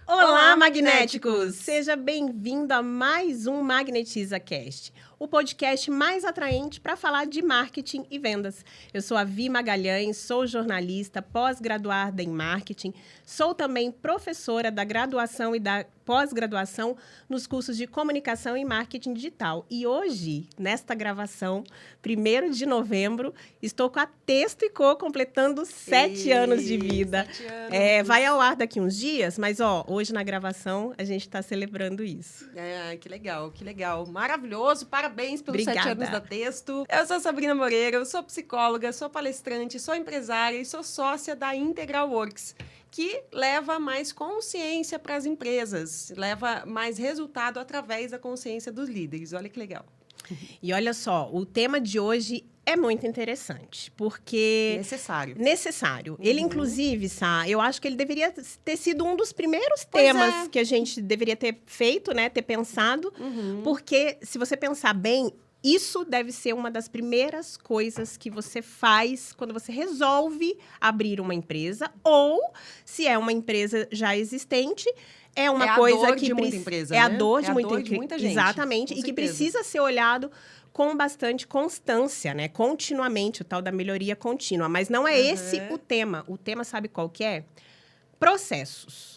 Olá, magnéticos! Seja bem-vindo a mais um Magnetiza Cast, o podcast mais atraente para falar de marketing e vendas. Eu sou a Vi Magalhães, sou jornalista, pós-graduada em marketing, sou também professora da graduação e da pós-graduação nos cursos de comunicação e marketing digital. E hoje, nesta gravação, 1º de novembro, estou com a Texto &Co completando 7 anos de vida. 7 anos. Vai ao ar daqui uns dias, mas hoje na gravação a gente está celebrando isso. Que legal, que legal. Maravilhoso, parabéns pelos Obrigada. 7 anos da Texto. Eu sou a Sabrina Moreira, eu sou psicóloga, sou palestrante, sou empresária e sou sócia da Integral Works, que leva mais consciência para as empresas, leva mais resultado através da consciência dos líderes. Olha que legal. E olha só, o tema de hoje é muito interessante, porque... Necessário. Ele, inclusive, eu acho que ele deveria ter sido um dos primeiros temas que a gente deveria ter feito, né? Ter pensado, porque se você pensar bem, isso deve ser uma das primeiras coisas que você faz quando você resolve abrir uma empresa, ou se é uma empresa já existente... É uma coisa a dor que de muita empresa, é a né? dor de muita gente. Exatamente, com e que certeza. precisa ser olhado com bastante constância, né? Continuamente, o tal da melhoria contínua. Mas não é esse o tema. O tema, sabe qual que é? Processos.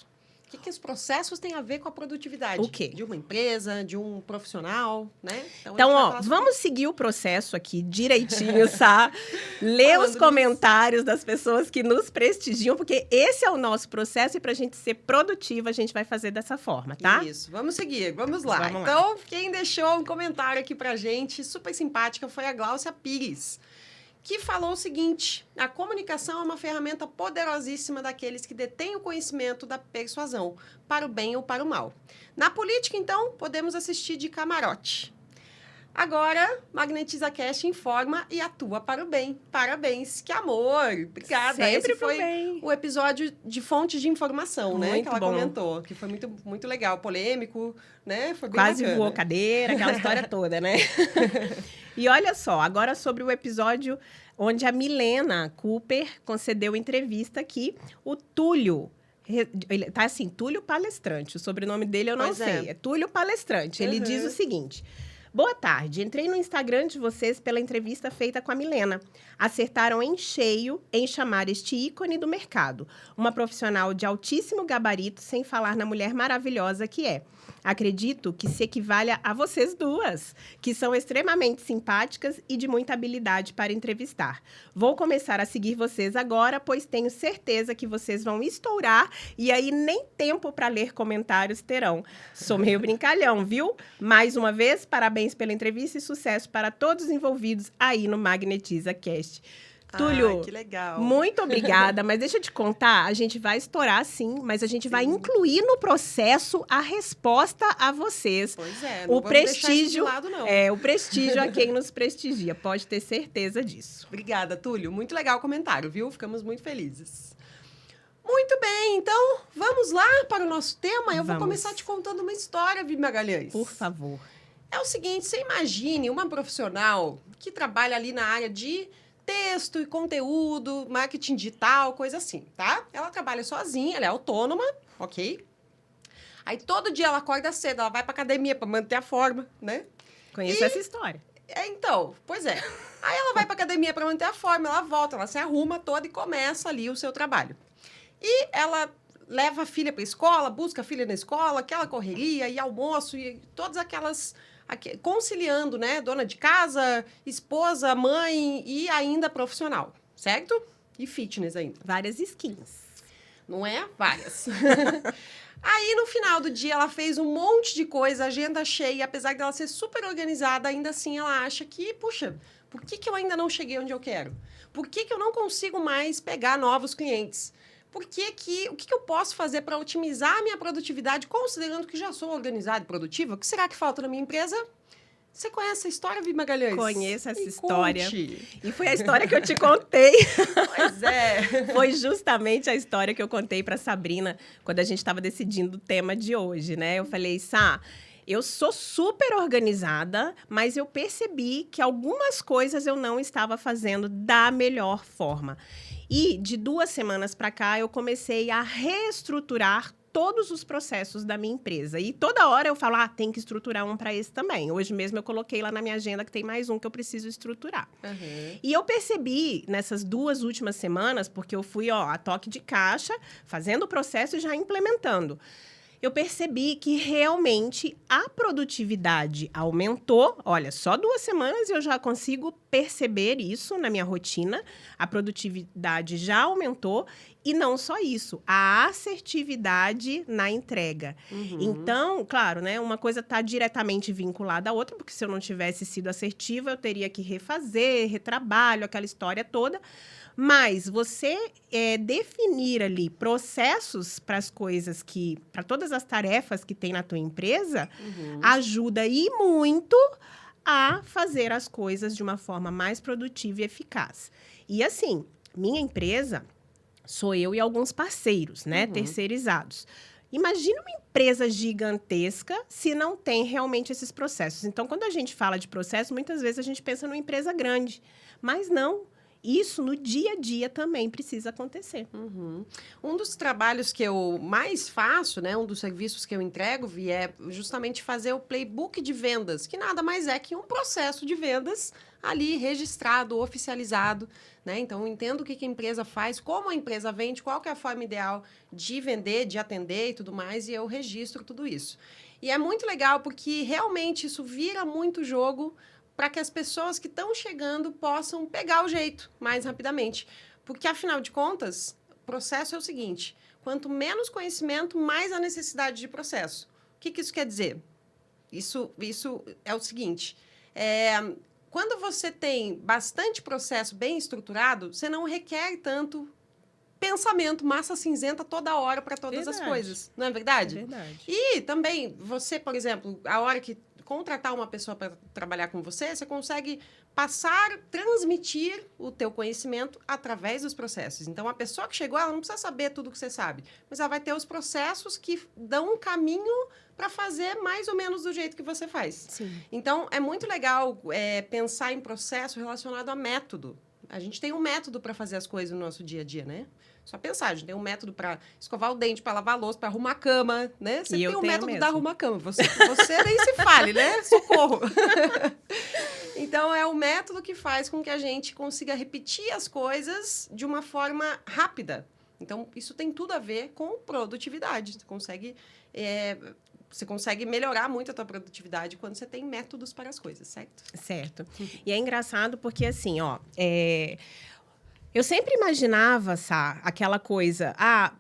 O que os processos têm a ver com a produtividade? O quê? De uma empresa, de um profissional, né? Então, vamos seguir o processo aqui direitinho, tá? Ler os comentários das pessoas que nos prestigiam, porque esse é o nosso processo e para a gente ser produtiva, a gente vai fazer dessa forma, tá? Isso, vamos seguir, vamos lá. Vamos lá. Então, quem deixou um comentário aqui pra gente, super simpática, foi a Gláucia Pires, que falou o seguinte: a comunicação é uma ferramenta poderosíssima daqueles que detêm o conhecimento da persuasão, para o bem ou para o mal. Na política, então, podemos assistir de camarote. Agora, Magnetiza Cast informa e atua para o bem. Parabéns, que amor! Obrigada. Sempre Esse foi pro bem. o episódio de fonte de informação, né? Muito Que ela bom. comentou, que foi muito, muito legal, polêmico, né? Foi bem Quase bacana. voou cadeira, aquela história toda, né? E olha só, agora sobre o episódio onde a Milena Cooper concedeu entrevista aqui, o Túlio. Ele tá assim, Túlio Palestrante. O sobrenome dele eu não sei. É Túlio Palestrante. Ele diz o seguinte: boa tarde, entrei no Instagram de vocês pela entrevista feita com a Milena. Acertaram em cheio em chamar este ícone do mercado. Uma profissional de altíssimo gabarito, sem falar na mulher maravilhosa que é. Acredito que se equivale a vocês duas, que são extremamente simpáticas e de muita habilidade para entrevistar. Vou começar a seguir vocês agora, pois tenho certeza que vocês vão estourar e aí nem tempo para ler comentários terão. Sou meio brincalhão, viu? Mais uma vez, parabéns pela entrevista e sucesso para todos os envolvidos aí no Magnetiza Cast. Túlio, que legal. muito obrigada, mas deixa eu te contar, a gente vai estourar sim, mas a gente vai incluir no processo a resposta a vocês. Pois é, não o vamos prestígio, deixar isso de lado, não. o prestígio a quem nos prestigia, pode ter certeza disso. Obrigada, Túlio. Muito legal o comentário, viu? Ficamos muito felizes. Muito bem, então vamos lá para o nosso tema. Eu vou começar te contando uma história, Vi Magalhães. Por favor. É o seguinte, você imagine uma profissional que trabalha ali na área de texto e conteúdo, marketing digital, coisa assim, tá? Ela trabalha sozinha, ela é autônoma, ok? Aí todo dia ela acorda cedo, ela vai pra academia pra manter a forma, né? Conheço essa história. Então, pois é. Aí ela vai pra academia pra manter a forma, ela volta, ela se arruma toda e começa ali o seu trabalho. E ela leva a filha pra escola, busca a filha na escola, aquela correria e almoço e todas aquelas... conciliando, né? Dona de casa, esposa, mãe e ainda profissional, certo? E fitness ainda. Várias skins. Não é? Várias. Aí, no final do dia, ela fez um monte de coisa, agenda cheia, apesar dela ser super organizada, ainda assim ela acha que, puxa, por que eu ainda não cheguei onde eu quero? Por que eu não consigo mais pegar novos clientes? O que eu posso fazer para otimizar a minha produtividade, considerando que já sou organizada e produtiva? O que será que falta na minha empresa? Você conhece essa história, Vi Magalhães? Conheço essa história. Conte. E foi a história que eu te contei. Pois é. Foi justamente a história que eu contei para Sabrina quando a gente estava decidindo o tema de hoje, né? Eu falei, Sá, Eu sou super organizada, mas eu percebi que algumas coisas eu não estava fazendo da melhor forma. E de 2 semanas para cá, eu comecei a reestruturar todos os processos da minha empresa. E toda hora eu falo, tem que estruturar um para esse também. Hoje mesmo eu coloquei lá na minha agenda que tem mais um que eu preciso estruturar. Uhum. E eu percebi nessas 2 últimas semanas, porque eu fui, a toque de caixa, fazendo o processo e já implementando. Eu percebi que realmente a produtividade aumentou. Olha, só 2 semanas eu já consigo perceber isso na minha rotina. A produtividade já aumentou. E não só isso, a assertividade na entrega. Uhum. Então, claro, né, uma coisa está diretamente vinculada à outra, porque se eu não tivesse sido assertiva, eu teria que refazer, retrabalho, aquela história toda. Mas você definir ali processos para as coisas para todas as tarefas que tem na tua empresa, ajuda e muito a fazer as coisas de uma forma mais produtiva e eficaz. E assim, minha empresa sou eu e alguns parceiros, né, terceirizados. Imagina uma empresa gigantesca se não tem realmente esses processos. Então, quando a gente fala de processo, muitas vezes a gente pensa numa empresa grande, mas não. Isso no dia a dia também precisa acontecer. Um dos trabalhos que eu mais faço, né, um dos serviços que eu entrego, Vi, é justamente fazer o playbook de vendas, que nada mais é que um processo de vendas ali registrado, oficializado, né? Então, eu entendo o que a empresa faz, como a empresa vende, qual que é a forma ideal de vender, de atender e tudo mais, e eu registro tudo isso. E é muito legal porque realmente isso vira muito jogo para que as pessoas que estão chegando possam pegar o jeito mais rapidamente. Porque, afinal de contas, o processo é o seguinte, quanto menos conhecimento, mais a necessidade de processo. O que isso quer dizer? Isso é o seguinte, quando você tem bastante processo bem estruturado, você não requer tanto pensamento, massa cinzenta toda hora para todas as coisas. Não é verdade? É verdade. E também, você, por exemplo, a hora que contratar uma pessoa para trabalhar com você, você consegue transmitir o teu conhecimento através dos processos. Então, a pessoa que chegou, ela não precisa saber tudo o que você sabe, mas ela vai ter os processos que dão um caminho para fazer mais ou menos do jeito que você faz. Sim. Então, é muito legal pensar em processo relacionado a método. A gente tem um método para fazer as coisas no nosso dia a dia, né? Só pensar, a gente tem um método para escovar o dente, para lavar a louça, para arrumar a cama, né? Você tem um método da arrumar a cama. Você nem se fale, né? Socorro! Então, é o método que faz com que a gente consiga repetir as coisas de uma forma rápida. Então, isso tem tudo a ver com produtividade. Você consegue melhorar muito a tua produtividade quando você tem métodos para as coisas, certo? Certo. E é engraçado porque, assim, eu sempre imaginava, aquela coisa,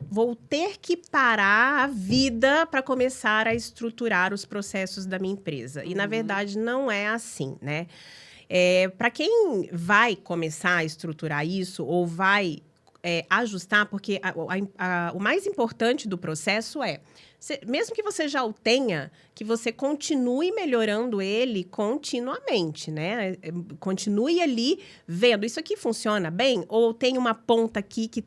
vou ter que parar a vida para começar a estruturar os processos da minha empresa. E, na verdade, não é assim, né? Para quem vai começar a estruturar isso ou vai ajustar, porque o mais importante do processo mesmo que você já o tenha, que você continue melhorando ele continuamente, né? Continue ali vendo, isso aqui funciona bem? Ou tem uma ponta aqui que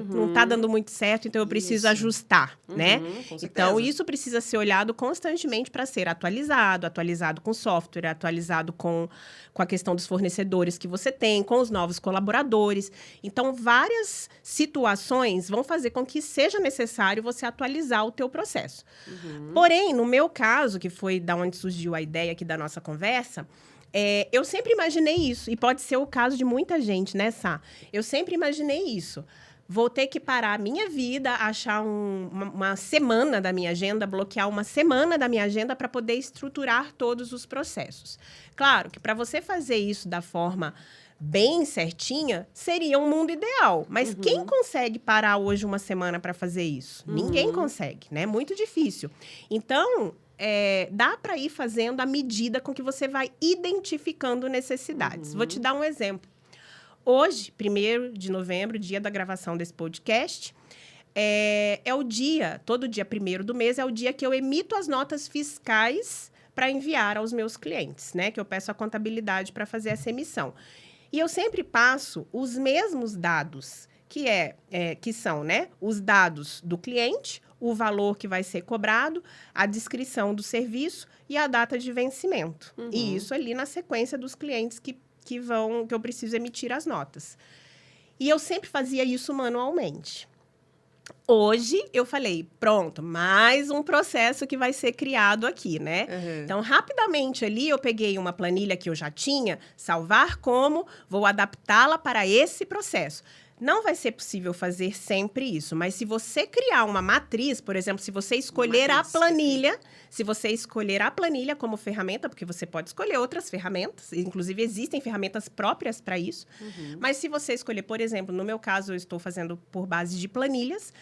não está dando muito certo, então eu preciso ajustar, né? Então, isso precisa ser olhado constantemente para ser atualizado com software, atualizado com a questão dos fornecedores que você tem, com os novos colaboradores. Então, várias situações vão fazer com que seja necessário você atualizar o teu processo. Porém, no meu caso, que foi da onde surgiu a ideia aqui da nossa conversa, eu sempre imaginei isso, e pode ser o caso de muita gente, né, Sá? Eu sempre imaginei isso. Vou ter que parar a minha vida, achar uma semana da minha agenda, bloquear uma semana da minha agenda para poder estruturar todos os processos. Claro que para você fazer isso da forma bem certinha, seria um mundo ideal. Mas quem consegue parar hoje uma semana para fazer isso? Ninguém consegue, né? Muito difícil. Então, dá para ir fazendo à medida com que você vai identificando necessidades. Vou te dar um exemplo. Hoje, 1º de novembro, dia da gravação desse podcast, todo dia 1º do mês, é o dia que eu emito as notas fiscais para enviar aos meus clientes, né? Que eu peço a contabilidade para fazer essa emissão. E eu sempre passo os mesmos dados, que são, né, os dados do cliente, o valor que vai ser cobrado, a descrição do serviço e a data de vencimento. E isso ali na sequência dos clientes que eu preciso emitir as notas. E eu sempre fazia isso manualmente. Hoje, eu falei, pronto, mais um processo que vai ser criado aqui, né? Então, rapidamente ali, eu peguei uma planilha que eu já tinha, salvar como, vou adaptá-la para esse processo. Não vai ser possível fazer sempre isso, mas se você criar uma matriz, por exemplo, se você escolher a planilha, como ferramenta, porque você pode escolher outras ferramentas, inclusive existem ferramentas próprias para isso, mas se você escolher, por exemplo, no meu caso, eu estou fazendo por base de planilhas,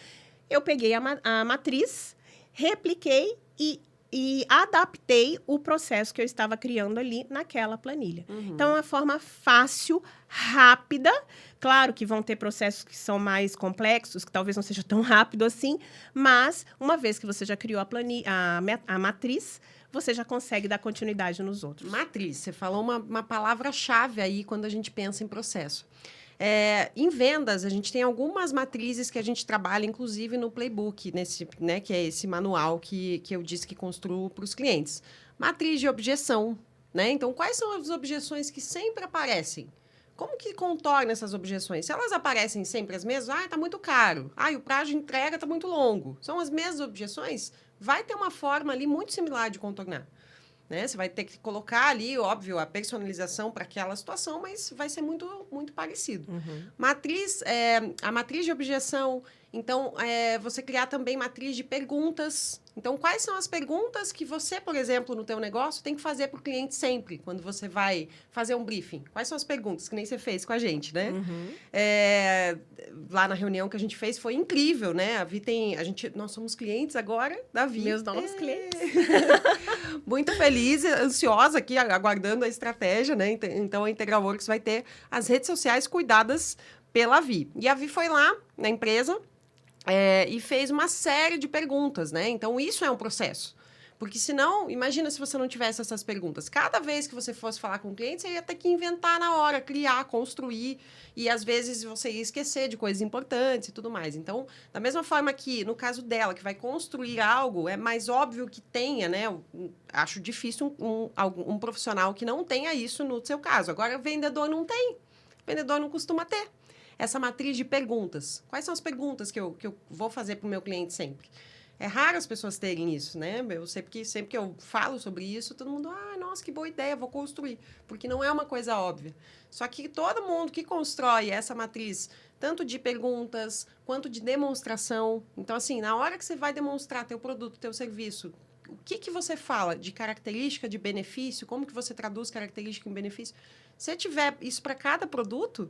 eu peguei a matriz, repliquei e adaptei o processo que eu estava criando ali naquela planilha. Então, é uma forma fácil, rápida. Claro que vão ter processos que são mais complexos, que talvez não seja tão rápido assim, mas uma vez que você já criou a matriz, você já consegue dar continuidade nos outros. Matriz, você falou uma palavra-chave aí quando a gente pensa em processo. Em vendas, a gente tem algumas matrizes que a gente trabalha, inclusive no Playbook, que é esse manual que eu disse que construo para os clientes. Matriz de objeção, né? Então, quais são as objeções que sempre aparecem? Como que contorna essas objeções? Se elas aparecem sempre as mesmas, está muito caro. O prazo de entrega está muito longo. São as mesmas objeções? Vai ter uma forma ali muito similar de contornar. Né? Você vai ter que colocar ali, óbvio, a personalização para aquela situação, mas vai ser muito, muito parecido. A matriz de objeção, então, você criar também matriz de perguntas. Então, quais são as perguntas que você, por exemplo, no teu negócio, tem que fazer para o cliente sempre, quando você vai fazer um briefing? Quais são as perguntas que nem você fez com a gente, né? Lá na reunião que a gente fez, foi incrível, né? Nós somos clientes agora da Vi. Meus novos clientes. Muito feliz, ansiosa aqui, aguardando a estratégia, né? Então, a Integral Works vai ter as redes sociais cuidadas pela Vi. E a Vi foi lá na empresa e fez uma série de perguntas, né? Então, isso é um processo. Porque senão, imagina se você não tivesse essas perguntas. Cada vez que você fosse falar com o cliente, você ia ter que inventar na hora, criar, construir. E, às vezes, você ia esquecer de coisas importantes e tudo mais. Então, da mesma forma que, no caso dela, que vai construir algo, é mais óbvio que tenha, né? Acho difícil um profissional que não tenha isso no seu caso. Agora, o vendedor não tem. O vendedor não costuma ter. Essa matriz de perguntas. Quais são as perguntas que eu vou fazer para o meu cliente sempre? É raro as pessoas terem isso, né? Eu sei porque sempre que eu falo sobre isso, todo mundo, nossa, que boa ideia, vou construir. Porque não é uma coisa óbvia. Só que todo mundo que constrói essa matriz, tanto de perguntas, quanto de demonstração. Então, assim, na hora que você vai demonstrar teu produto, teu serviço, o que você fala de característica, de benefício, como que você traduz característica em benefício? Se tiver isso para cada produto,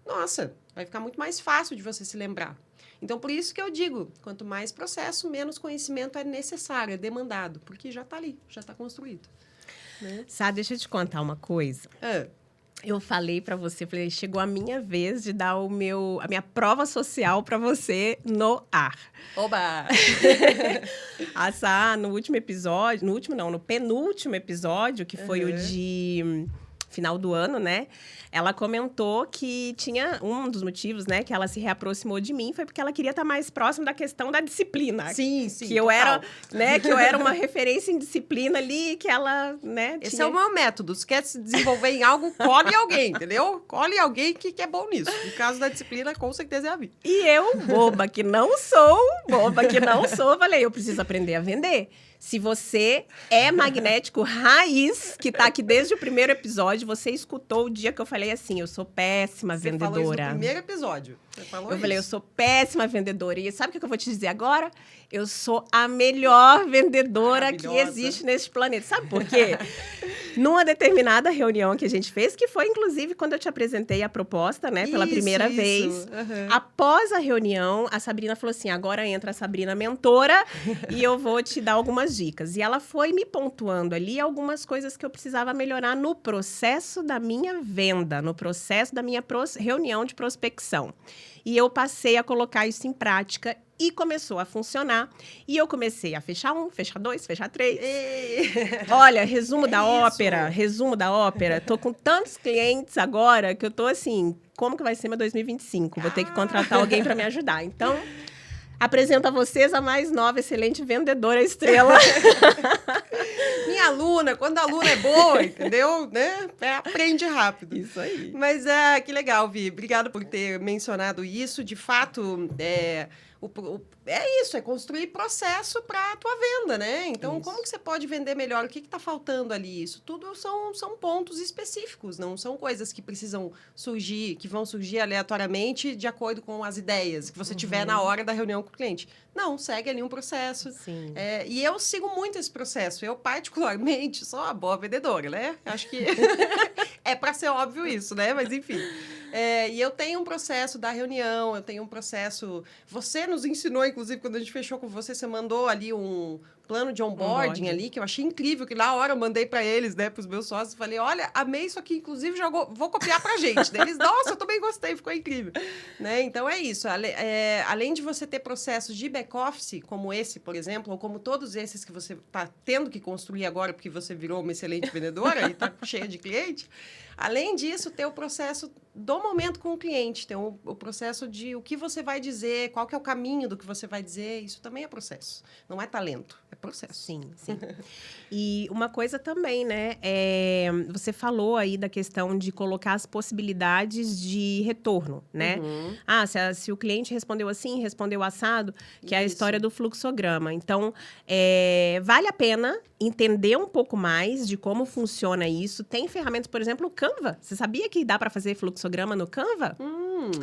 nossa, vai ficar muito mais fácil de você se lembrar. Então, por isso que eu digo, quanto mais processo, menos conhecimento é necessário, é demandado, porque já está ali, já está construído. Né? Sá, deixa eu te contar uma coisa. Eu falei para você, chegou a minha vez de dar a minha prova social para você no ar. Oba! A Sá, no penúltimo episódio, que foi o de final do ano, né? Ela comentou que tinha um dos motivos, né, que ela se reaproximou de mim foi porque ela queria estar mais próximo da questão da disciplina. Sim, que eu era, né, que eu era uma referência em disciplina ali, que ela, né, Esse é o meu método. Se quer se desenvolver em algo, colhe alguém, entendeu? Colhe alguém que é bom nisso. No caso da disciplina, com certeza é a Vi. E eu, boba que não sou, falei, eu preciso aprender a vender. Se você é magnético raiz, que tá aqui desde o primeiro episódio, você escutou o dia que eu falei assim, eu sou péssima vendedora. Você falou isso no primeiro episódio. Eu falei, eu sou péssima vendedora. E sabe o que eu vou te dizer agora? Eu sou a melhor vendedora que existe nesse planeta. Sabe por quê? Numa determinada reunião que a gente fez, que foi, inclusive, quando eu te apresentei a proposta, né? Pela primeira vez. Após a reunião, a Sabrina falou assim, agora entra a Sabrina mentora e eu vou te dar algumas dicas. E ela foi me pontuando ali algumas coisas que eu precisava melhorar no processo da minha venda, no processo da minha reunião de prospecção. E eu passei a colocar isso em prática e começou a funcionar. E eu comecei a fechar 1, fechar 2, fechar 3. Olha, resumo da ópera. Tô com tantos clientes agora que eu tô assim, como que vai ser meu 2025? Vou ter que contratar alguém para me ajudar. Então, Apresento a vocês a mais nova, excelente vendedora estrela. Minha aluna, quando a aluna é boa, entendeu? Né? Aprende rápido. Isso aí. Mas que legal, Vi. Obrigada por ter mencionado isso. De fato, é isso, é construir processo para a tua venda, né? Então, Isso. como que você pode vender melhor? O que está faltando ali? Isso tudo são pontos específicos, não são coisas que precisam surgir, que vão surgir aleatoriamente de acordo com as ideias que você tiver na hora da reunião com o cliente. Não, segue ali um processo. Sim. E eu sigo muito esse processo. Eu, particularmente, sou uma boa vendedora, né? Acho que é para ser óbvio isso, né? Mas, enfim. E eu tenho um processo da reunião, eu tenho um processo... Você nos ensinou, inclusive, quando a gente fechou com você, você mandou ali um plano de onboarding ali, que eu achei incrível, que na hora eu mandei para eles, né, para os meus sócios, falei, olha, amei isso aqui, inclusive já vou copiar para a gente. Eles, nossa, eu também gostei, ficou incrível. Né? Então, é isso. Além de você ter processos de back-office, como esse, por exemplo, ou como todos esses que você está tendo que construir agora, porque você virou uma excelente vendedora e está cheia de cliente, além disso, ter o processo do momento com o cliente, ter o processo de o que você vai dizer, qual que é o caminho do que você vai dizer, isso também é processo. Não é talento, é processo. Sim, sim. E uma coisa também, né? Você falou aí da questão de colocar as possibilidades de retorno, né? Se o cliente respondeu assim, respondeu assado, que é a história do fluxograma. Então, vale a pena entender um pouco mais de como funciona isso. Tem ferramentas, por exemplo, o Canva. Você sabia que dá para fazer fluxograma no Canva?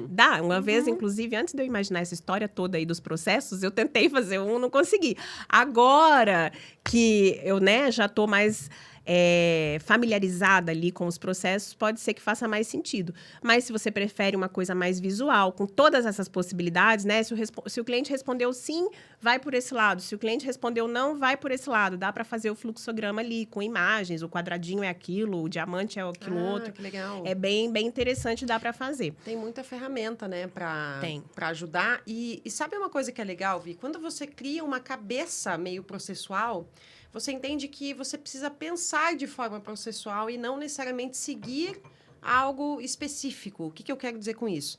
Dá. Uma vez, inclusive, antes de eu imaginar essa história toda aí dos processos, eu tentei fazer não consegui. Agora que eu, né, já estou mais familiarizada ali com os processos, pode ser que faça mais sentido. Mas se você prefere uma coisa mais visual, com todas essas possibilidades, né? Se o cliente respondeu sim, vai por esse lado. Se o cliente respondeu não, vai por esse lado. Dá para fazer o fluxograma ali, com imagens. O quadradinho é aquilo, o diamante é aquilo outro. Que legal. É bem, bem interessante, dá para fazer. Tem muita ferramenta, né, para ajudar. E sabe uma coisa que é legal, Vi? Quando você cria uma cabeça meio processual, você entende que você precisa pensar de forma processual e não necessariamente seguir algo específico. O que eu quero dizer com isso?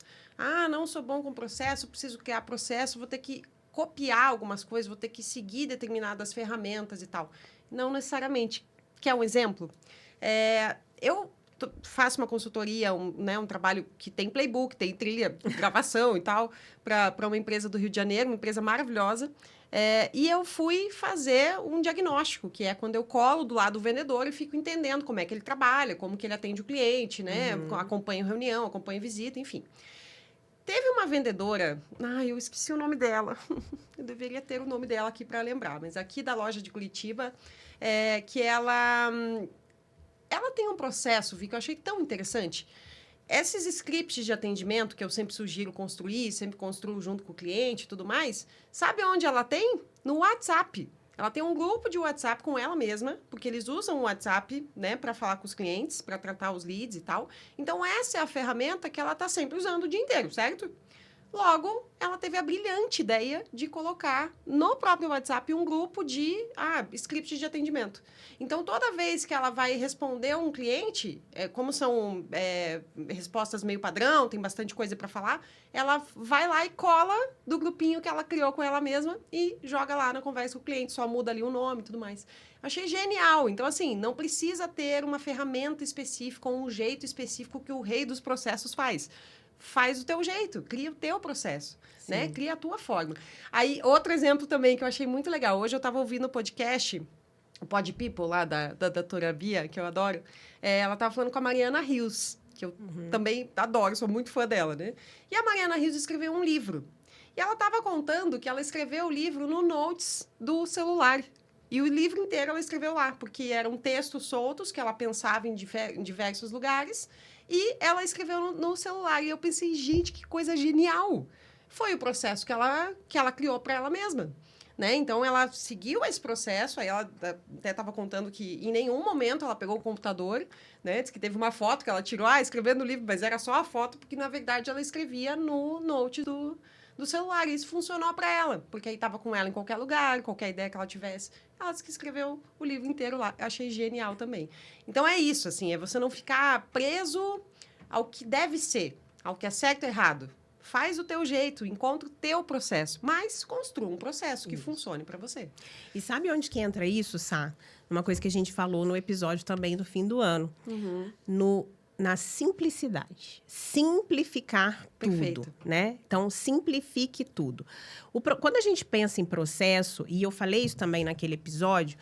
Não sou bom com processo, preciso criar processo, vou ter que copiar algumas coisas, vou ter que seguir determinadas ferramentas e tal. Não necessariamente. Quer um exemplo? Eu faço uma consultoria, um trabalho que tem playbook, tem trilha, gravação e tal, para uma empresa do Rio de Janeiro, uma empresa maravilhosa. E eu fui fazer um diagnóstico, que é quando eu colo do lado do vendedor e fico entendendo como é que ele trabalha, como que ele atende o cliente, né? Acompanho reunião, acompanho visita, enfim. Teve uma vendedora, eu esqueci o nome dela, eu deveria ter o nome dela aqui para lembrar, mas aqui da loja de Curitiba, que ela tem um processo, Vi, que eu achei tão interessante. Esses scripts de atendimento que eu sempre sugiro construir, sempre construo junto com o cliente e tudo mais, sabe onde ela tem? No WhatsApp. Ela tem um grupo de WhatsApp com ela mesma, porque eles usam o WhatsApp, né, para falar com os clientes, para tratar os leads e tal. Então, essa é a ferramenta que ela está sempre usando o dia inteiro, certo? Logo, ela teve a brilhante ideia de colocar no próprio WhatsApp um grupo de scripts de atendimento. Então, toda vez que ela vai responder um cliente, como são respostas meio padrão, tem bastante coisa para falar, ela vai lá e cola do grupinho que ela criou com ela mesma e joga lá na conversa com o cliente, só muda ali o nome e tudo mais. Achei genial. Então, assim, não precisa ter uma ferramenta específica ou um jeito específico que o rei dos processos faz. Faz o teu jeito, cria o teu processo, né? Cria a tua forma. Aí, outro exemplo também que eu achei muito legal. Hoje eu estava ouvindo o podcast, o Pod People, lá da doutora Bia, que eu adoro. Ela estava falando com a Mariana Rios, que eu também adoro, sou muito fã dela, né? E a Mariana Rios escreveu um livro. E ela estava contando que ela escreveu o livro no Notes do celular. E o livro inteiro ela escreveu lá, porque eram textos soltos que ela pensava em diversos lugares. E ela escreveu no celular. E eu pensei, gente, que coisa genial. Foi o processo que ela criou para ela mesma. Né? Então, ela seguiu esse processo. Aí ela até estava contando que em nenhum momento ela pegou o computador. Né? Diz que teve uma foto que ela tirou, escrevendo no livro, mas era só a foto, porque, na verdade, ela escrevia no note do celular. E isso funcionou para ela, porque aí estava com ela em qualquer lugar, qualquer ideia que ela tivesse. Ela disse que escreveu o livro inteiro lá. Eu achei genial também. Então, é isso, assim, é você não ficar preso ao que deve ser, ao que é certo e errado. faz do teu jeito, encontra o teu processo, mas construa um processo que funcione para você. E sabe onde que entra isso, Sá? Uma coisa que a gente falou no episódio também do fim do ano. Na simplicidade. Simplificar Perfeito. tudo, né? Então, simplifique tudo. Quando a gente pensa em processo, e eu falei isso também naquele episódio,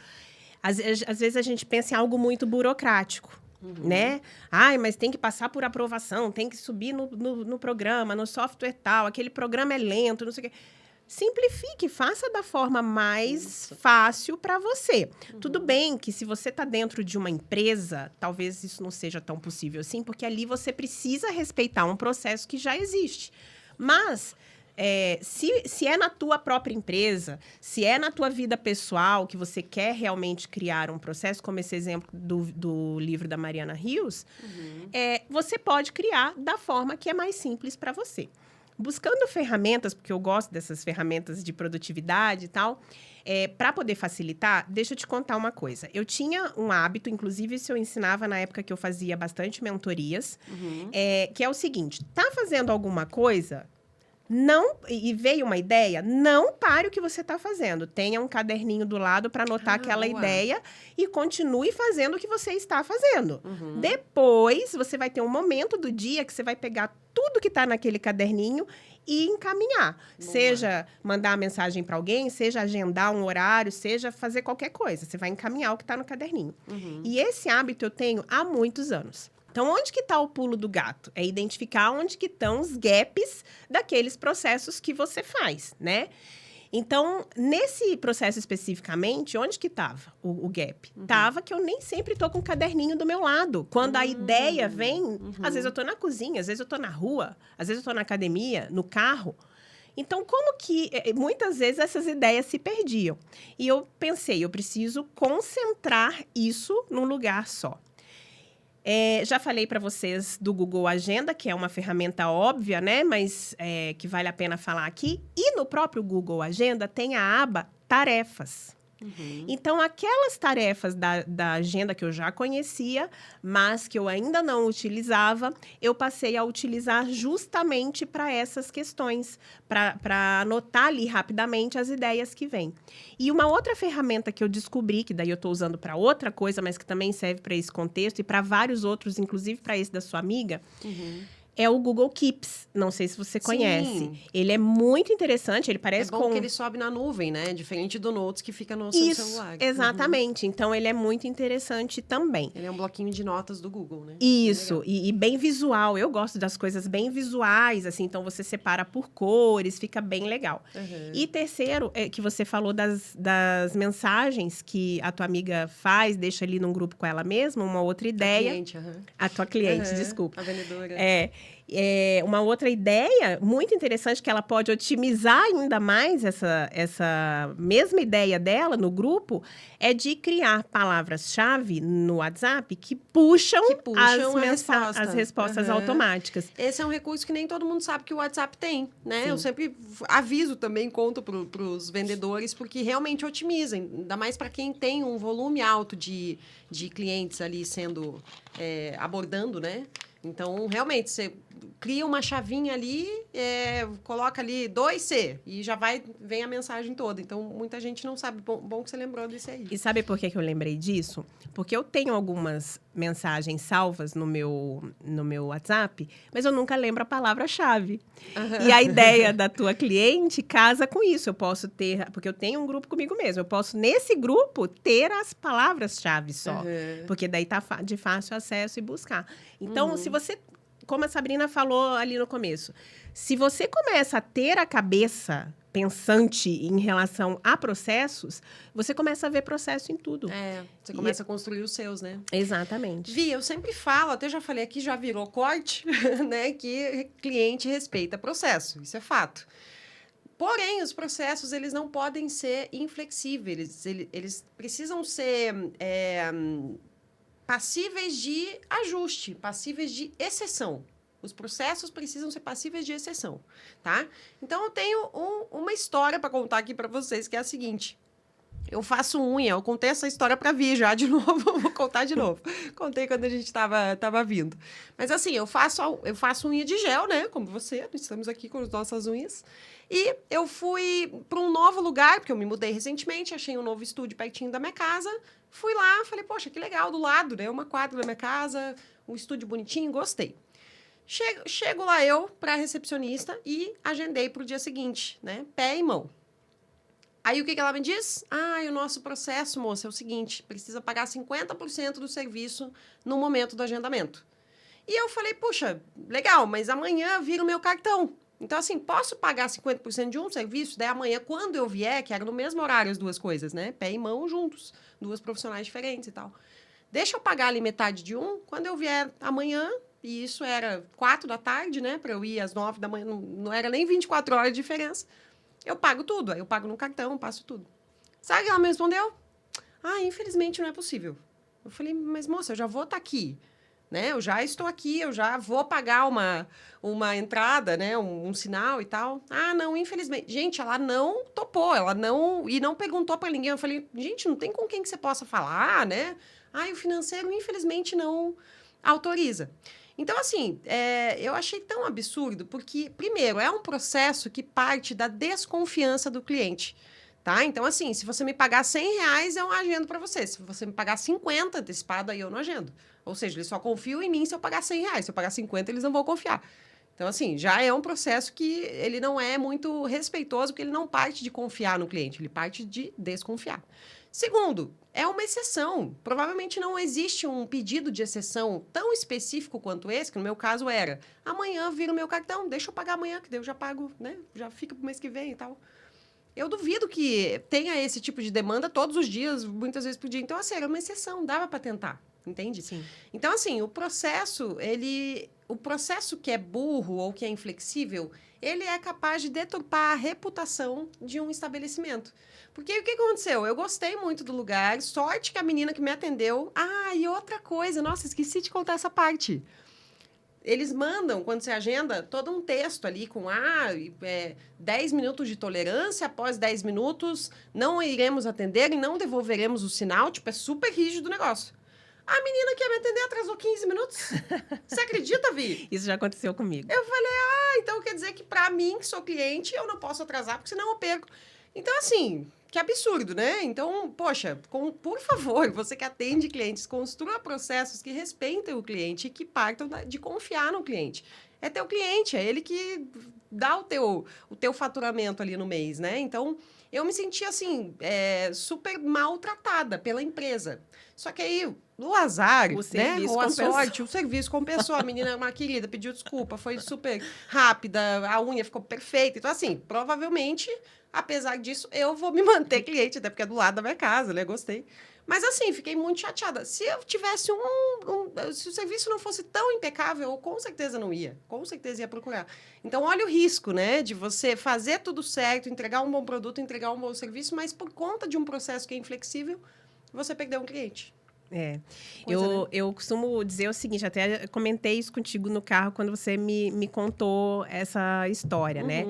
às vezes a gente pensa em algo muito burocrático, né? Ai, mas tem que passar por aprovação, tem que subir no programa, no software tal, aquele programa é lento, não sei o quê. Simplifique, faça da forma mais fácil para você. Tudo bem que se você está dentro de uma empresa, talvez isso não seja tão possível assim, porque ali você precisa respeitar um processo que já existe. Mas, se é na tua própria empresa, se é na tua vida pessoal que você quer realmente criar um processo, como esse exemplo do livro da Mariana Rios, você pode criar da forma que é mais simples para você. Buscando ferramentas, porque eu gosto dessas ferramentas de produtividade e tal, para poder facilitar, deixa eu te contar uma coisa. Eu tinha um hábito, inclusive isso eu ensinava na época que eu fazia bastante mentorias, que é o seguinte, tá fazendo alguma coisa, e veio uma ideia, não pare o que você está fazendo. Tenha um caderninho do lado para anotar aquela ideia e continue fazendo o que você está fazendo. Depois, você vai ter um momento do dia que você vai pegar tudo que está naquele caderninho e encaminhar. Seja mandar uma mensagem para alguém, seja agendar um horário, seja fazer qualquer coisa. Você vai encaminhar o que está no caderninho. E esse hábito eu tenho há muitos anos. Então, onde que está o pulo do gato? É identificar onde que estão os gaps daqueles processos que você faz, né? Então, nesse processo especificamente, onde que estava o gap? Tava que eu nem sempre estou com o caderninho do meu lado. Quando a ideia vem, às vezes eu estou na cozinha, às vezes eu estou na rua, às vezes eu estou na academia, no carro. Então, como que muitas vezes essas ideias se perdiam? E eu pensei, eu preciso concentrar isso num lugar só. Já falei para vocês do Google Agenda, que é uma ferramenta óbvia, né? Mas que vale a pena falar aqui. E no próprio Google Agenda tem a aba Tarefas. Então, aquelas tarefas da agenda que eu já conhecia, mas que eu ainda não utilizava, eu passei a utilizar justamente para essas questões, para anotar ali rapidamente as ideias que vêm. E uma outra ferramenta que eu descobri, que daí eu estou usando para outra coisa, mas que também serve para esse contexto e para vários outros, inclusive para esse da sua amiga, é o Google Keeps. Não sei se você conhece. Ele é muito interessante, ele parece com... que ele sobe na nuvem, né? Diferente do Notes que fica no seu celular. Exatamente. Então, ele é muito interessante também. Ele é um bloquinho de notas do Google, né? Isso. E bem visual. Eu gosto das coisas bem visuais, assim. Então, você separa por cores, fica bem legal. E terceiro, que você falou das mensagens que a tua amiga faz, deixa ali num grupo com ela mesma, uma outra ideia. A tua cliente, desculpa. A vendedora. Uma outra ideia muito interessante que ela pode otimizar ainda mais essa mesma ideia dela no grupo é de criar palavras-chave no WhatsApp que puxam as respostas automáticas. Esse é um recurso que nem todo mundo sabe que o WhatsApp tem, né? Sim. Eu sempre aviso também, conto para os vendedores, porque realmente otimiza, ainda mais para quem tem um volume alto de clientes ali sendo abordando, né? Então, realmente, você cria uma chavinha ali, coloca ali 2C e já vem a mensagem toda. Então, muita gente não sabe. Bom que você lembrou disso aí. E sabe por que eu lembrei disso? Porque eu tenho algumas mensagens salvas no meu WhatsApp, mas eu nunca lembro a palavra-chave. E a ideia da tua cliente casa com isso. Eu posso ter... Porque eu tenho um grupo comigo mesmo. Eu posso, nesse grupo, ter as palavras-chave só. Porque daí tá de fácil acesso e buscar. Então, se você... Como a Sabrina falou ali no começo, se você começa a ter a cabeça pensante em relação a processos, você começa a ver processo em tudo. Você começa a construir os seus, né? Exatamente. Vi, eu sempre falo, até já falei aqui, já virou corte, né? Que cliente respeita processo, isso é fato. Porém, os processos, eles não podem ser inflexíveis, eles precisam ser... passíveis de ajuste, passíveis de exceção. Os processos precisam ser passíveis de exceção, tá? Então, eu tenho uma história para contar aqui para vocês, que é a seguinte. Eu faço unha, eu contei essa história pra vir já de novo, vou contar de novo. Contei quando a gente tava vindo. Mas assim, eu faço unha de gel, né? Como você, estamos aqui com as nossas unhas. E eu fui para um novo lugar, porque eu me mudei recentemente, achei um novo estúdio pertinho da minha casa. Fui lá, falei, poxa, que legal, do lado, né? Uma quadra da minha casa, um estúdio bonitinho, gostei. Chego lá eu pra recepcionista e agendei pro dia seguinte, né? Pé e mão. Aí o que ela me diz? O nosso processo, moça, é o seguinte, precisa pagar 50% do serviço no momento do agendamento. E eu falei, puxa, legal, mas amanhã vira o meu cartão. Então, assim, posso pagar 50% de um serviço, daí amanhã, quando eu vier, que era no mesmo horário as duas coisas, né? Pé e mão juntos, duas profissionais diferentes e tal. Deixa eu pagar ali metade de um, quando eu vier amanhã, e isso era 4 da tarde, né? Para eu ir às 9 da manhã, não era nem 24 horas de diferença. Eu pago tudo, aí eu pago no cartão, passo tudo. Sabe o que ela me respondeu? Infelizmente não é possível. Eu falei, mas moça, eu já vou estar aqui, né? Eu já estou aqui, eu já vou pagar uma entrada, né? Um sinal e tal. Não, infelizmente. Gente, ela não topou, e não perguntou para ninguém. Eu falei, gente, não tem com quem que você possa falar, né? O financeiro, infelizmente, não autoriza. Então, assim, eu achei tão absurdo, porque, primeiro, é um processo que parte da desconfiança do cliente, tá? Então, assim, se você me pagar R$100, eu agendo para você. Se você me pagar 50 antecipado, aí eu não agendo. Ou seja, eles só confiam em mim se eu pagar R$100. Se eu pagar 50, eles não vão confiar. Então, assim, já é um processo que ele não é muito respeitoso, porque ele não parte de confiar no cliente, ele parte de desconfiar. Segundo, é uma exceção. Provavelmente não existe um pedido de exceção tão específico quanto esse, que no meu caso era, amanhã vira o meu cartão, deixa eu pagar amanhã, que daí eu já pago, né? Já fica pro mês que vem e tal. Eu duvido que tenha esse tipo de demanda todos os dias, muitas vezes por dia. Então, assim, era uma exceção, dava para tentar, entende? Sim. Então, assim, o processo que é burro ou que é inflexível, ele é capaz de deturpar a reputação de um estabelecimento. Porque o que aconteceu? Eu gostei muito do lugar, sorte que a menina que me atendeu... e outra coisa, nossa, esqueci de contar essa parte. Eles mandam, quando você agenda, todo um texto ali com 10 minutos de tolerância, após 10 minutos não iremos atender e não devolveremos o sinal, tipo, é super rígido o negócio. A menina que ia me atender atrasou 15 minutos. Você acredita, Vi? Isso já aconteceu comigo. Eu falei, então quer dizer que para mim, que sou cliente, eu não posso atrasar, porque senão eu perco. Então, assim, que absurdo, né? Então, poxa, por favor, você que atende clientes, construa processos que respeitem o cliente e que partam de confiar no cliente. É teu cliente, é ele que dá o teu faturamento ali no mês, né? Então, eu me senti, assim, super maltratada pela empresa. Só que aí, no azar, né? Ou a sorte, o serviço compensou. A menina é uma querida, pediu desculpa, foi super rápida, a unha ficou perfeita. Então, assim, provavelmente, apesar disso, eu vou me manter cliente, até porque é do lado da minha casa, né? Gostei. Mas, assim, fiquei muito chateada. Se eu tivesse se o serviço não fosse tão impecável, eu com certeza não ia. Com certeza ia procurar. Então, olha o risco, né? De você fazer tudo certo, entregar um bom produto, entregar um bom serviço, mas por conta de um processo que é inflexível, você perdeu um cliente. Eu costumo dizer o seguinte, até comentei isso contigo no carro quando você me contou essa história, né?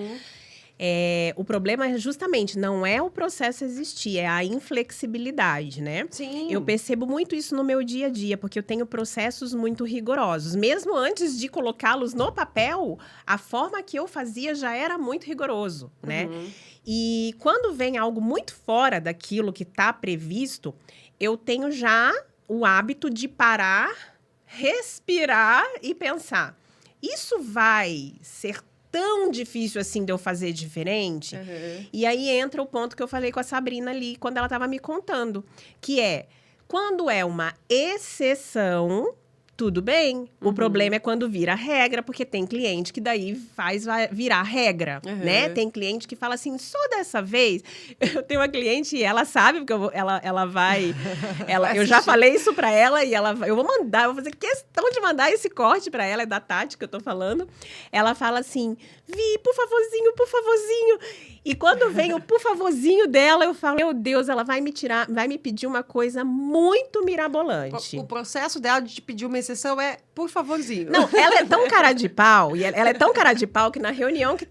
O problema justamente não é o processo existir, é a inflexibilidade, né? Sim. Eu percebo muito isso no meu dia a dia, porque eu tenho processos muito rigorosos. Mesmo antes de colocá-los no papel, a forma que eu fazia já era muito rigoroso, né? E quando vem algo muito fora daquilo que está previsto, eu tenho já o hábito de parar, respirar e pensar. Isso vai ser tão difícil assim de eu fazer diferente? E aí entra o ponto que eu falei com a Sabrina ali, quando ela estava me contando. Que é, quando é uma exceção, tudo bem. O problema é quando vira regra, porque tem cliente que daí vai virar regra, né? Tem cliente que fala assim, só dessa vez. Eu tenho uma cliente e ela sabe, porque ela vai... eu já falei isso pra ela e eu vou fazer questão de mandar esse corte pra ela, é da Tati que eu tô falando. Ela fala assim, Vi, por favorzinho, por favorzinho. E quando vem o por favorzinho dela, eu falo, meu Deus, ela vai me pedir uma coisa muito mirabolante. O processo dela de te pedir uma exceção é por favorzinho. Não, ela é tão cara de pau, e ela é tão cara de pau que na reunião que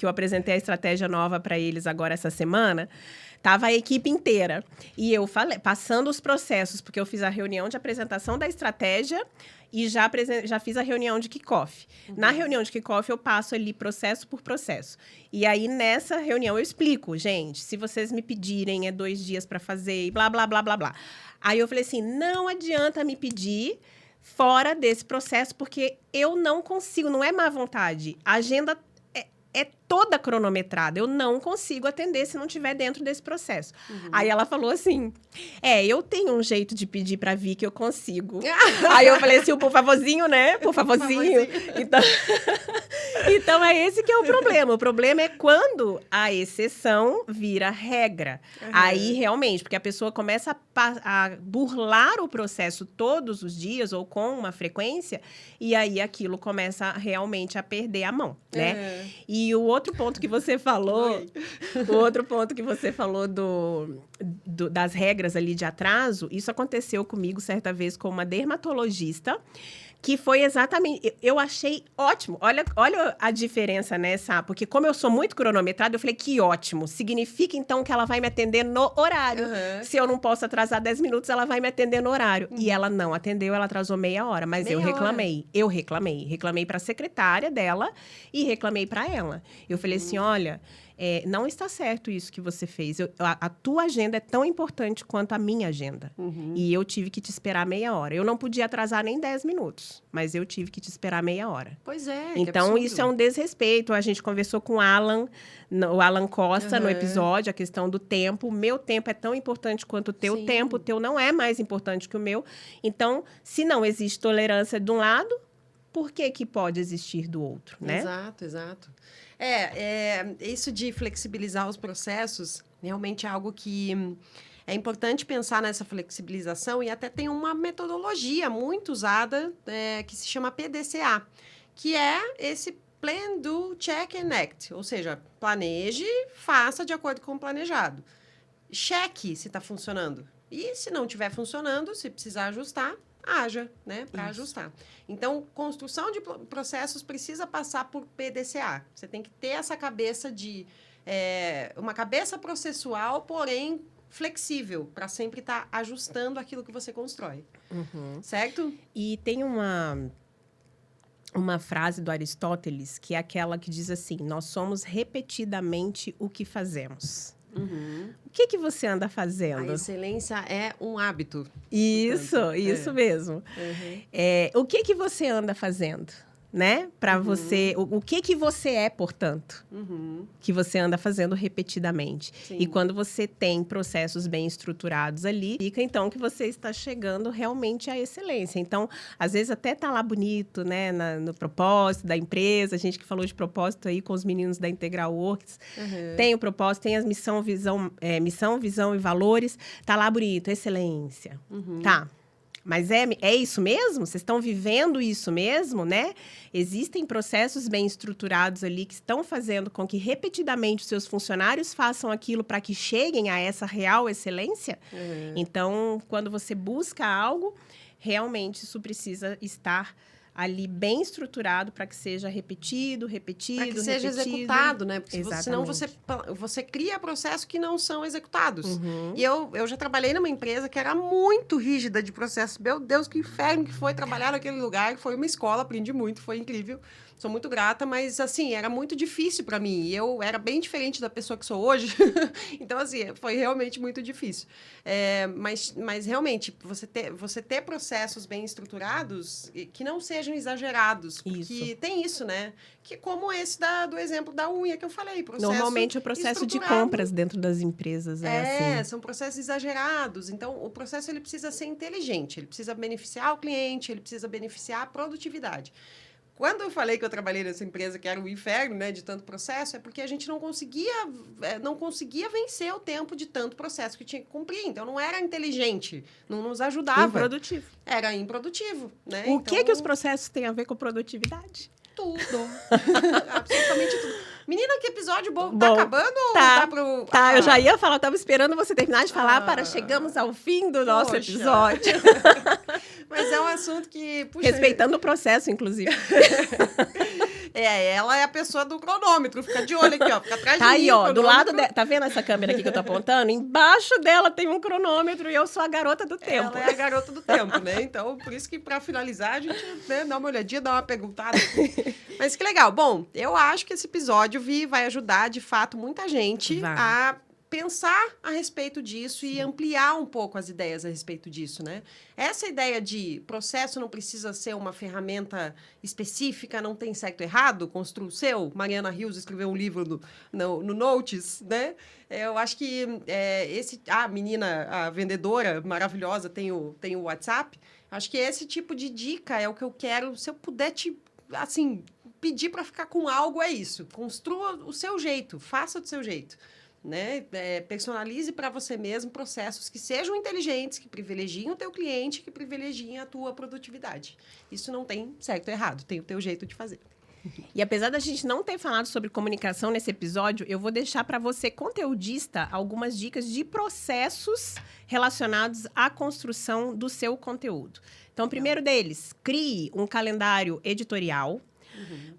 eu apresentei a estratégia nova para eles agora essa semana, Tava a equipe inteira. E eu falei, passando os processos, porque eu fiz a reunião de apresentação da estratégia e já fiz a reunião de kickoff. Na reunião de kickoff, eu passo ali processo por processo. E aí, nessa reunião, eu explico, gente, se vocês me pedirem, é 2 dias para fazer e blá, blá, blá, blá, blá. Aí eu falei assim, não adianta me pedir fora desse processo, porque eu não consigo, não é má vontade. A agenda é toda cronometrada. Eu não consigo atender se não estiver dentro desse processo. Aí ela falou assim, eu tenho um jeito de pedir pra vir que eu consigo. Aí eu falei assim, por favorzinho, né? Por favorzinho. Então, é esse que é o problema. O problema é quando a exceção vira regra. Aí, realmente, porque a pessoa começa a burlar o processo todos os dias ou com uma frequência, e aí aquilo começa realmente a perder a mão, né? E o outro ponto que você falou, das regras ali de atraso, isso aconteceu comigo certa vez com uma dermatologista, que foi exatamente... Eu achei ótimo. Olha a diferença, né, Sá? Porque como eu sou muito cronometrada, eu falei, que ótimo. Significa, então, que ela vai me atender no horário. Se eu não posso atrasar 10 minutos, ela vai me atender no horário. E ela não atendeu, ela atrasou meia hora. Mas eu reclamei. Eu reclamei. Reclamei para a secretária dela e reclamei para ela. Eu falei assim, olha... não está certo isso que você fez. A tua agenda é tão importante quanto a minha agenda. E eu tive que te esperar meia hora. Eu não podia atrasar nem 10 minutos, mas eu tive que te esperar meia hora. Pois é, então, isso é um desrespeito. A gente conversou com o Alan Costa no episódio, a questão do tempo. O meu tempo é tão importante quanto o teu tempo. O teu não é mais importante que o meu. Então, se não existe tolerância de um lado, por que pode existir do outro, né? Exato. Isso de flexibilizar os processos realmente é algo que é importante pensar nessa flexibilização e até tem uma metodologia muito usada que se chama PDCA, que é esse Plan, Do, Check and Act, ou seja, planeje, faça de acordo com o planejado. Cheque se está funcionando. E se não estiver funcionando, se precisar ajustar, haja, né, para ajustar. Então, construção de processos precisa passar por PDCA. Você tem que ter essa cabeça uma cabeça processual, porém flexível, para sempre estar ajustando aquilo que você constrói. Certo? E tem uma frase do Aristóteles, que é aquela que diz assim, nós somos repetidamente o que fazemos. O que você anda fazendo? A excelência é um hábito. Isso mesmo. O que você anda fazendo, né? Para você... O que você é, portanto, que você anda fazendo repetidamente. Sim. E quando você tem processos bem estruturados ali, fica, então, que você está chegando realmente à excelência. Então, às vezes, até tá lá bonito, né? No propósito da empresa. A gente que falou de propósito aí com os meninos da Integral Works. Tem o propósito, tem as missão, visão e valores. Tá lá bonito, excelência. Tá. Mas é isso mesmo? Vocês estão vivendo isso mesmo, né? Existem processos bem estruturados ali que estão fazendo com que repetidamente os seus funcionários façam aquilo para que cheguem a essa real excelência? Então, quando você busca algo, realmente isso precisa estar ali bem estruturado para que seja repetido. Para que seja executado, né? Porque senão você cria processos que não são executados. E eu já trabalhei numa empresa que era muito rígida de processos. Meu Deus, que inferno que foi trabalhar naquele lugar. Foi uma escola, aprendi muito, foi incrível. Sou muito grata, mas, assim, era muito difícil para mim. E eu era bem diferente da pessoa que sou hoje. Então, assim, foi realmente muito difícil. Mas realmente, você ter processos bem estruturados que não sejam exagerados. Porque tem isso, né? Que como esse do exemplo da unha que eu falei. Normalmente, o processo de compras dentro das empresas assim. São processos exagerados. Então, o processo ele precisa ser inteligente. Ele precisa beneficiar o cliente, ele precisa beneficiar a produtividade. Quando eu falei que eu trabalhei nessa empresa que era um inferno, né, de tanto processo, é porque a gente não conseguia vencer o tempo de tanto processo que tinha que cumprir. Então, não era inteligente, não nos ajudava. Improdutivo. Era improdutivo, né? O que os processos têm a ver com produtividade? Tudo. Absolutamente tudo. Menina, que episódio bom. Tá acabando ou tá pro... Tá, eu já ia falar, eu tava esperando você terminar de falar para chegamos ao fim do nosso episódio. Mas é um assunto que... Puxa, respeitando o processo, inclusive. Ela é a pessoa do cronômetro. Fica de olho aqui, ó. Fica atrás de mim. Tá aí, ó, do lado tá vendo essa câmera aqui que eu tô apontando? Embaixo dela tem um cronômetro e eu sou a garota do tempo. Ela é a garota do tempo, né? Então, por isso que pra finalizar, a gente, né, dá uma olhadinha, dá uma perguntada. Mas que legal. Bom, eu acho que esse episódio, Vi, vai ajudar, de fato, muita gente a pensar a respeito disso e ampliar um pouco as ideias a respeito disso, né? Essa ideia de processo não precisa ser uma ferramenta específica, não tem certo e errado, construa o seu. Mariana Rios escreveu um livro no Notes, né? Eu acho que a menina, a vendedora maravilhosa, tem o WhatsApp. Acho que esse tipo de dica é o que eu quero. Se eu puder te, assim, pedir para ficar com algo, é isso. Construa o seu jeito, faça do seu jeito. Né? Personalize para você mesmo processos que sejam inteligentes, que privilegiem o teu cliente, que privilegiem a tua produtividade. Isso não tem certo ou errado, tem o teu jeito de fazer. E apesar da gente não ter falado sobre comunicação nesse episódio, eu vou deixar para você, conteudista, algumas dicas de processos relacionados à construção do seu conteúdo. Então, o primeiro deles, crie um calendário editorial.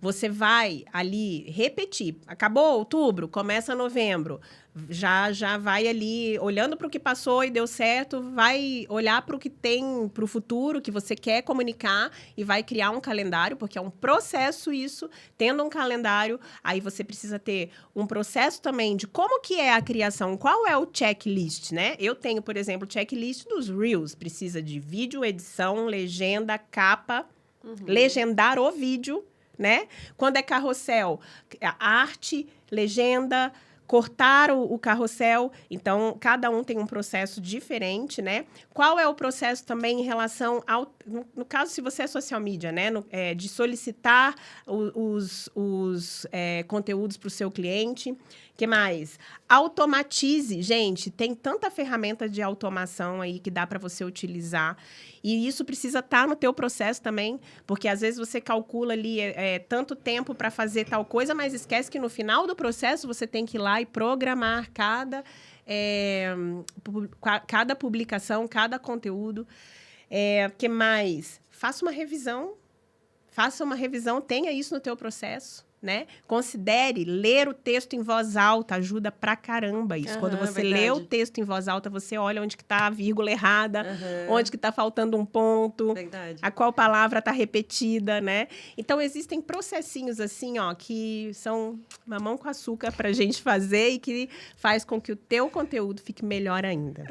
Você vai ali repetir. Acabou outubro, começa novembro. Já vai ali, olhando para o que passou e deu certo, vai olhar para o que tem, para o futuro, que você quer comunicar e vai criar um calendário, porque é um processo isso. Tendo um calendário, aí você precisa ter um processo também de como que é a criação, qual é o checklist, né? Eu tenho, por exemplo, o checklist dos Reels. Precisa de vídeo, edição, legenda, capa, legendar o vídeo, né? Quando é carrossel, arte, legenda, cortar o carrossel. Então, cada um tem um processo diferente, né? Qual é o processo também em relação ao... No caso, se você é social media, né? De solicitar os conteúdos para o seu cliente. O que mais? Automatize. Gente, tem tanta ferramenta de automação aí que dá para você utilizar. E isso precisa estar no teu processo também, porque às vezes você calcula ali tanto tempo para fazer tal coisa, mas esquece que no final do processo você tem que ir lá e programar cada publicação, cada conteúdo. O que mais? Faça uma revisão, tenha isso no teu processo. Né? Considere ler o texto em voz alta, ajuda pra caramba isso. Quando você lê o texto em voz alta, você olha onde que tá a vírgula errada, onde que tá faltando um ponto, a qual palavra tá repetida, né? Então, existem processinhos assim, ó, que são mamão com açúcar pra gente fazer e que faz com que o teu conteúdo fique melhor ainda.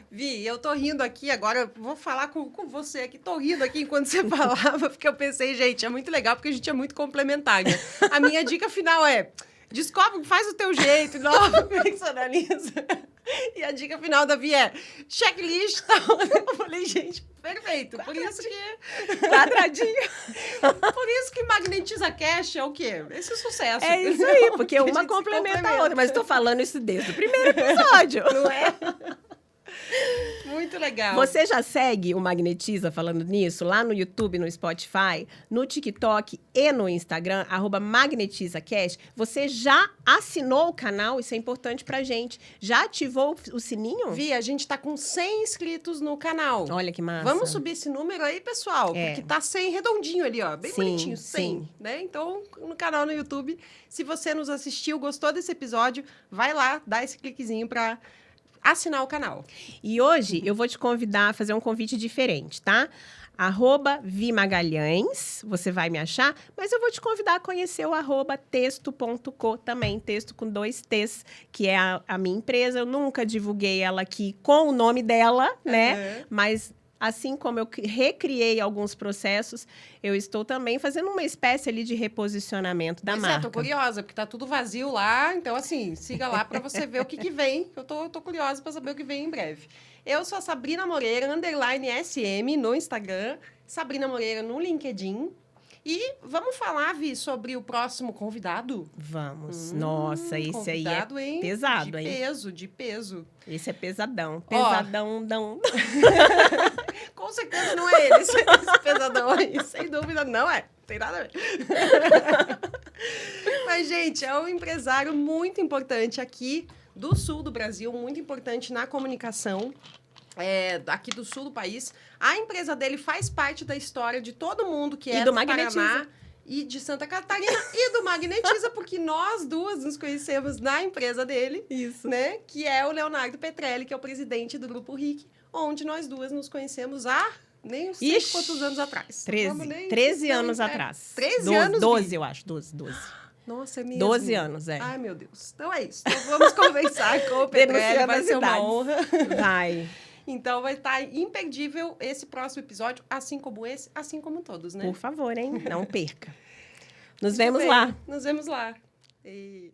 Vi, eu tô rindo aqui agora, vou falar com você aqui, tô rindo aqui enquanto você falava, porque eu pensei, gente, é muito legal, porque a gente é muito complementar, né? A minha dica final é, descobre, faz o teu jeito, não personaliza. E a dica final da Vi é, checklist, tal. Eu falei, gente, perfeito, por isso que... Quadradinho. Por isso que Magnetiza Cash é o quê? Esse sucesso. É isso aí, porque uma complementa a outra, mas eu tô falando isso desde o primeiro episódio. Não é? Muito legal. Você já segue o Magnetiza falando nisso? Lá no YouTube, no Spotify, no TikTok e no Instagram, @MagnetizaCast. Você já assinou o canal? Isso é importante pra gente. Já ativou o sininho? Vi, a gente tá com 100 inscritos no canal. Olha que massa. Vamos subir esse número aí, pessoal. Porque tá 100 redondinho ali, ó. Bem bonitinho, 100. Sim. Né? Então, no canal no YouTube, se você nos assistiu, gostou desse episódio, vai lá, dá esse cliquezinho pra assinar o canal. E hoje eu vou te convidar a fazer um convite diferente, tá? @vimagalhães, você vai me achar, mas eu vou te convidar a conhecer o @texto.co também, texto com 2 T's, que é a minha empresa. Eu nunca divulguei ela aqui com o nome dela, né? Mas assim como eu recriei alguns processos, eu estou também fazendo uma espécie ali de reposicionamento da marca. Tô curiosa, porque tá tudo vazio lá. Então, assim, siga lá para você ver o que vem. Eu tô curiosa para saber o que vem em breve. Eu sou a Sabrina Moreira, _SM no Instagram, Sabrina Moreira no LinkedIn. E vamos falar, Vi, sobre o próximo convidado? Vamos. Nossa, esse aí é pesado, hein? De peso. Esse é pesadão. Pesadão. Com certeza não é ele, esse pesadão aí. Sem dúvida, não é. Não tem nada a ver. Mas, gente, é um empresário muito importante aqui do sul do Brasil, muito importante na comunicação. Aqui do sul do país. A empresa dele faz parte da história de todo mundo que é do Paraná e de Santa Catarina e do Magnetiza, porque nós duas nos conhecemos na empresa dele, Isso. né? Que é o Leonardo Petrelli, que é o presidente do Grupo RIC, onde nós duas nos conhecemos há nem sei quantos anos atrás. 13 anos atrás. 13 anos? 12, eu acho. 12. Nossa, é mesmo? 12 anos, é. Ai, meu Deus. Então é isso. Então vamos conversar com o Petrelli, vai ser uma honra. Vai. Então vai estar imperdível esse próximo episódio, assim como esse, assim como todos, né? Por favor, hein? Não perca. Nos vemos lá. Nos vemos lá. E...